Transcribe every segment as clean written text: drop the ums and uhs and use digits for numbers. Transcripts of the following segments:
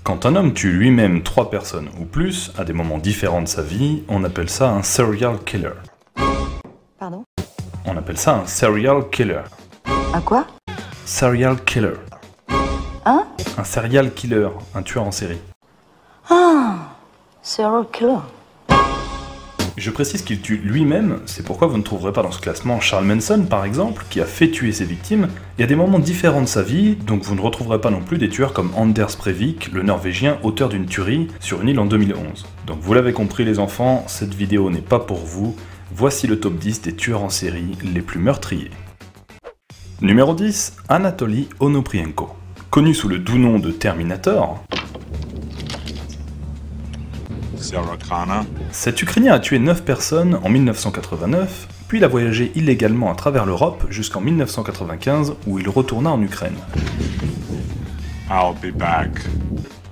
Quand un homme tue lui-même 3 personnes ou plus, à des moments différents de sa vie, on appelle ça un serial killer. Pardon? On appelle ça un serial killer. Un quoi? Serial killer. Hein? Un serial killer, un tueur en série. Ah! Serial killer. Je précise qu'il tue lui-même, c'est pourquoi vous ne trouverez pas dans ce classement Charles Manson par exemple, qui a fait tuer ses victimes, et à des moments différents de sa vie, donc vous ne retrouverez pas non plus des tueurs comme Anders Breivik, le Norvégien auteur d'une tuerie sur une île en 2011. Donc vous l'avez compris les enfants, cette vidéo n'est pas pour vous, voici le top 10 des tueurs en série les plus meurtriers. Numéro 10, Anatoly Onoprienko. Connu sous le doux nom de Terminator, cet Ukrainien a tué 9 personnes en 1989, puis il a voyagé illégalement à travers l'Europe jusqu'en 1995 où il retourna en Ukraine. I'll be back.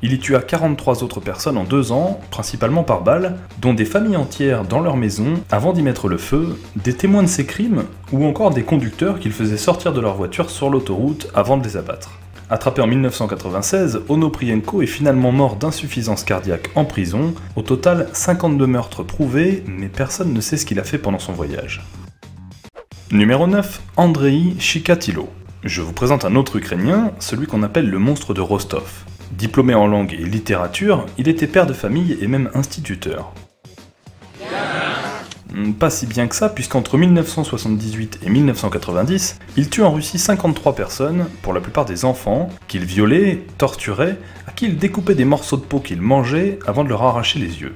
Il y tua 43 autres personnes en 2 ans, principalement par balle, dont des familles entières dans leur maison avant d'y mettre le feu, des témoins de ces crimes, ou encore des conducteurs qu'il faisait sortir de leur voiture sur l'autoroute avant de les abattre. Attrapé en 1996, Onoprienko est finalement mort d'insuffisance cardiaque en prison, au total 52 meurtres prouvés, mais personne ne sait ce qu'il a fait pendant son voyage. Numéro 9, Andrei Chikatilo. Je vous présente un autre Ukrainien, celui qu'on appelle le monstre de Rostov. Diplômé en langue et littérature, il était père de famille et même instituteur. Pas si bien que ça, puisqu'entre 1978 et 1990, il tue en Russie 53 personnes, pour la plupart des enfants, qu'il violait, torturait, à qui il découpait des morceaux de peau qu'il mangeait avant de leur arracher les yeux.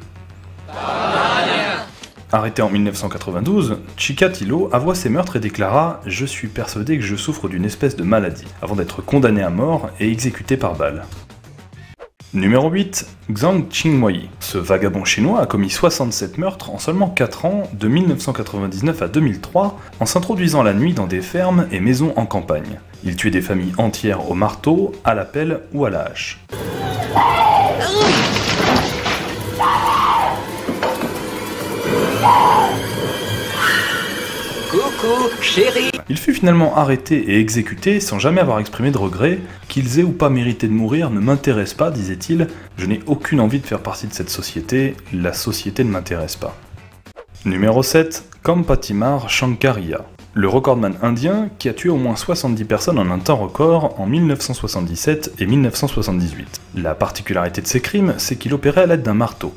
Arrêté en 1992, Chikatilo avoua ses meurtres et déclara « Je suis persuadé que je souffre d'une espèce de maladie », avant d'être condamné à mort et exécuté par balle. Numéro 8, Zhang Qingwei. Ce vagabond chinois a commis 67 meurtres en seulement 4 ans, de 1999 à 2003, en s'introduisant la nuit dans des fermes et maisons en campagne. Il tuait des familles entières au marteau, à la pelle ou à la hache. Coucou, chérie. Il fut finalement arrêté et exécuté sans jamais avoir exprimé de regret. Qu'ils aient ou pas mérité de mourir ne m'intéresse pas, disait-il. Je n'ai aucune envie de faire partie de cette société, la société ne m'intéresse pas. Numéro 7, Kampatimar Shankaria. Le recordman indien qui a tué au moins 70 personnes en un temps record en 1977 et 1978. La particularité de ses crimes, c'est qu'il opérait à l'aide d'un marteau.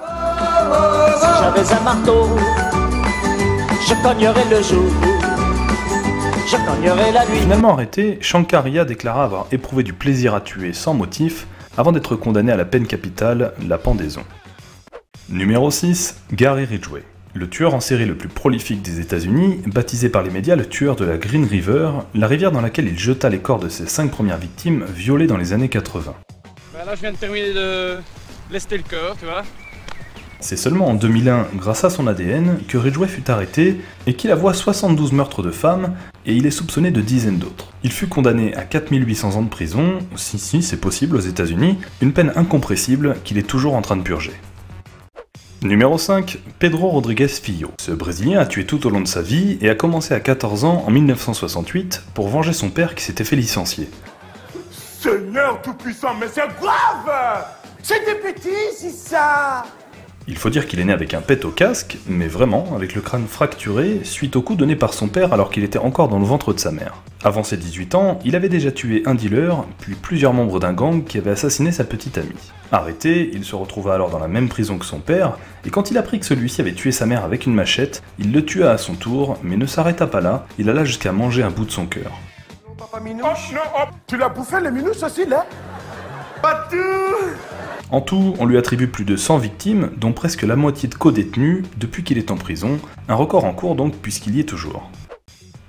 Si j'avais un marteau, je cognerais le jour, je cognerais la nuit. Finalement arrêté, Shankaria déclara avoir éprouvé du plaisir à tuer sans motif avant d'être condamné à la peine capitale, la pendaison. Numéro 6, Gary Ridgway. Le tueur en série le plus prolifique des États-Unis, baptisé par les médias le tueur de la Green River, la rivière dans laquelle il jeta les corps de ses 5 premières victimes violées dans les années 80. Bah là je viens de terminer de lester le corps, tu vois. C'est seulement en 2001, grâce à son ADN, que Ridgway fut arrêté et qu'il avoua 72 meurtres de femmes, et il est soupçonné de dizaines d'autres. Il fut condamné à 4800 ans de prison, si c'est possible aux États-Unis, une peine incompressible qu'il est toujours en train de purger. Numéro 5, Pedro Rodrigues Filho. Ce Brésilien a tué tout au long de sa vie et a commencé à 14 ans en 1968 pour venger son père qui s'était fait licencier. Seigneur tout-puissant, mais c'est grave! C'était petit, c'est ça! Il faut dire qu'il est né avec un pet au casque, mais vraiment, avec le crâne fracturé, suite au coup donné par son père alors qu'il était encore dans le ventre de sa mère. Avant ses 18 ans, il avait déjà tué un dealer, puis plusieurs membres d'un gang qui avait assassiné sa petite amie. Arrêté, il se retrouva alors dans la même prison que son père, et quand il apprit que celui-ci avait tué sa mère avec une machette, il le tua à son tour, mais ne s'arrêta pas là, il alla jusqu'à manger un bout de son cœur. Papa Minouche, tu l'as bouffé les minouches aussi là? Pas tout! En tout, on lui attribue plus de 100 victimes, dont presque la moitié de co-détenus depuis qu'il est en prison, un record en cours donc puisqu'il y est toujours.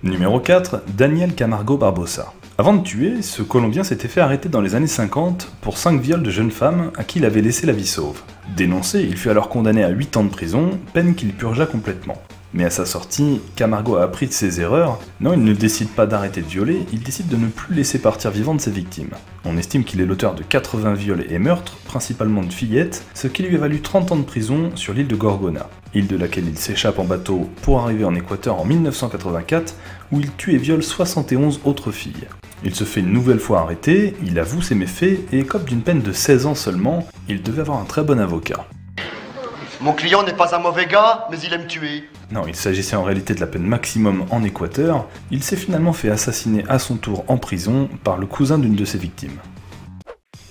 Numéro 4, Daniel Camargo Barbosa. Avant de tuer, ce Colombien s'était fait arrêter dans les années 50 pour 5 viols de jeunes femmes à qui il avait laissé la vie sauve. Dénoncé, il fut alors condamné à 8 ans de prison, peine qu'il purgea complètement. Mais à sa sortie, Camargo a appris de ses erreurs. Non, il ne décide pas d'arrêter de violer, il décide de ne plus laisser partir vivantes ses victimes. On estime qu'il est l'auteur de 80 viols et meurtres, principalement de fillettes, ce qui lui a valu 30 ans de prison sur l'île de Gorgona. île de laquelle il s'échappe en bateau pour arriver en Équateur en 1984, où il tue et viole 71 autres filles. Il se fait une nouvelle fois arrêter, il avoue ses méfaits et écope d'une peine de 16 ans seulement. Il devait avoir un très bon avocat. Mon client n'est pas un mauvais gars, mais il aime tuer. Non, il s'agissait en réalité de la peine maximum en Équateur. Il s'est finalement fait assassiner à son tour en prison par le cousin d'une de ses victimes.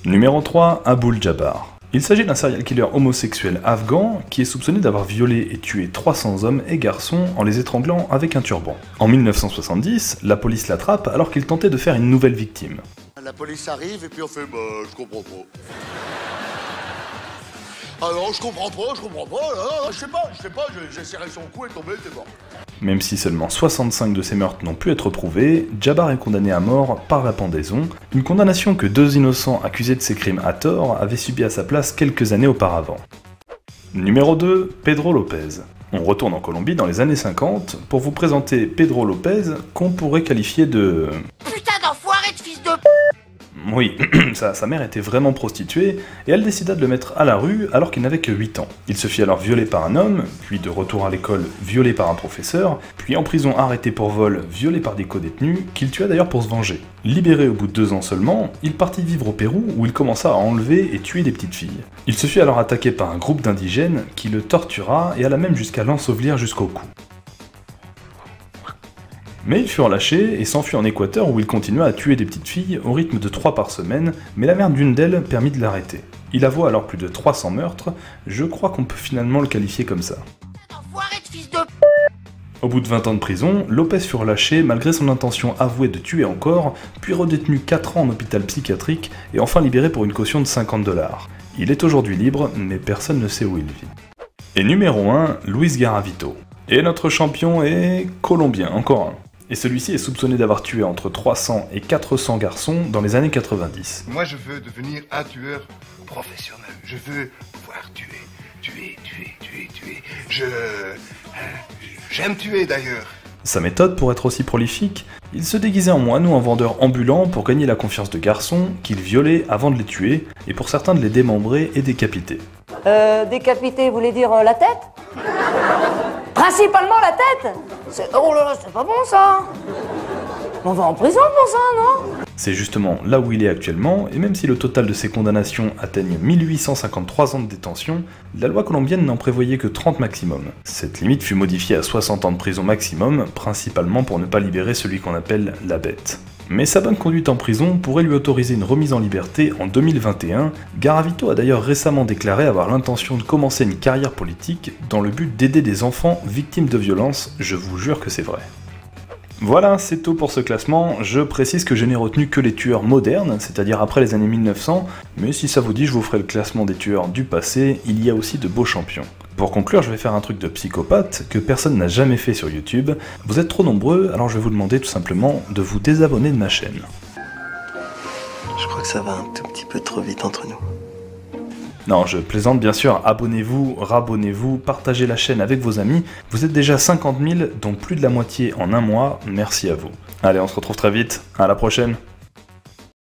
Numéro 3, Abul Jabbar. Il s'agit d'un serial killer homosexuel afghan qui est soupçonné d'avoir violé et tué 300 hommes et garçons en les étranglant avec un turban. En 1970, la police l'attrape alors qu'il tentait de faire une nouvelle victime. La police arrive et puis on fait je comprends pas. Alors je comprends pas, je sais pas, j'ai serré son cou et tombé, t'es mort. Même si seulement 65 de ces meurtres n'ont pu être prouvés, Jabbar est condamné à mort par la pendaison, une condamnation que 2 innocents accusés de ces crimes à tort avaient subi à sa place quelques années auparavant. Numéro 2, Pedro Lopez. On retourne en Colombie dans les années 50 pour vous présenter Pedro Lopez qu'on pourrait qualifier de... Putain d'enfoiré de fils de... Oui, sa mère était vraiment prostituée, et elle décida de le mettre à la rue alors qu'il n'avait que 8 ans. Il se fit alors violer par un homme, puis de retour à l'école, violé par un professeur, puis en prison arrêté pour vol, violé par des co-détenus, qu'il tua d'ailleurs pour se venger. Libéré au bout de 2 ans seulement, il partit vivre au Pérou où il commença à enlever et tuer des petites filles. Il se fit alors attaquer par un groupe d'indigènes qui le tortura et alla même jusqu'à l'ensevelir jusqu'au cou. Mais il fut relâché et s'enfuit en Équateur où il continua à tuer des petites filles au rythme de 3 par semaine, mais la mère d'une d'elles permit de l'arrêter. Il avoua alors plus de 300 meurtres, je crois qu'on peut finalement le qualifier comme ça. Au bout de 20 ans de prison, Lopez fut relâché malgré son intention avouée de tuer encore, puis redétenu 4 ans en hôpital psychiatrique et enfin libéré pour une caution de $50. Il est aujourd'hui libre, mais personne ne sait où il vit. Et numéro 1, Luis Garavito. Et notre champion est colombien, encore un. Et celui-ci est soupçonné d'avoir tué entre 300 et 400 garçons dans les années 90. Moi, je veux devenir un tueur professionnel. Je veux pouvoir tuer. J'aime tuer d'ailleurs. Sa méthode pour être aussi prolifique, il se déguisait en moine ou en vendeur ambulant pour gagner la confiance de garçons qu'il violait avant de les tuer, et pour certains de les démembrer et décapiter. Décapiter, vous voulez dire la tête? Principalement la tête. Oh là là, c'est pas bon ça. On va en prison pour ça, non? C'est justement là où il est actuellement, et même si le total de ses condamnations atteigne 1853 ans de détention, la loi colombienne n'en prévoyait que 30 maximum. Cette limite fut modifiée à 60 ans de prison maximum, principalement pour ne pas libérer celui qu'on appelle la bête. Mais sa bonne conduite en prison pourrait lui autoriser une remise en liberté en 2021. Garavito a d'ailleurs récemment déclaré avoir l'intention de commencer une carrière politique dans le but d'aider des enfants victimes de violences, je vous jure que c'est vrai. Voilà, c'est tout pour ce classement. Je précise que je n'ai retenu que les tueurs modernes, c'est-à-dire après les années 1900, mais si ça vous dit, je vous ferai le classement des tueurs du passé, il y a aussi de beaux champions. Pour conclure, je vais faire un truc de psychopathe que personne n'a jamais fait sur YouTube. Vous êtes trop nombreux, alors je vais vous demander tout simplement de vous désabonner de ma chaîne. Je crois que ça va un tout petit peu trop vite entre nous. Non, je plaisante bien sûr, abonnez-vous, rabonnez-vous, partagez la chaîne avec vos amis. Vous êtes déjà 50 000, dont plus de la moitié en un mois, merci à vous. Allez, on se retrouve très vite, à la prochaine.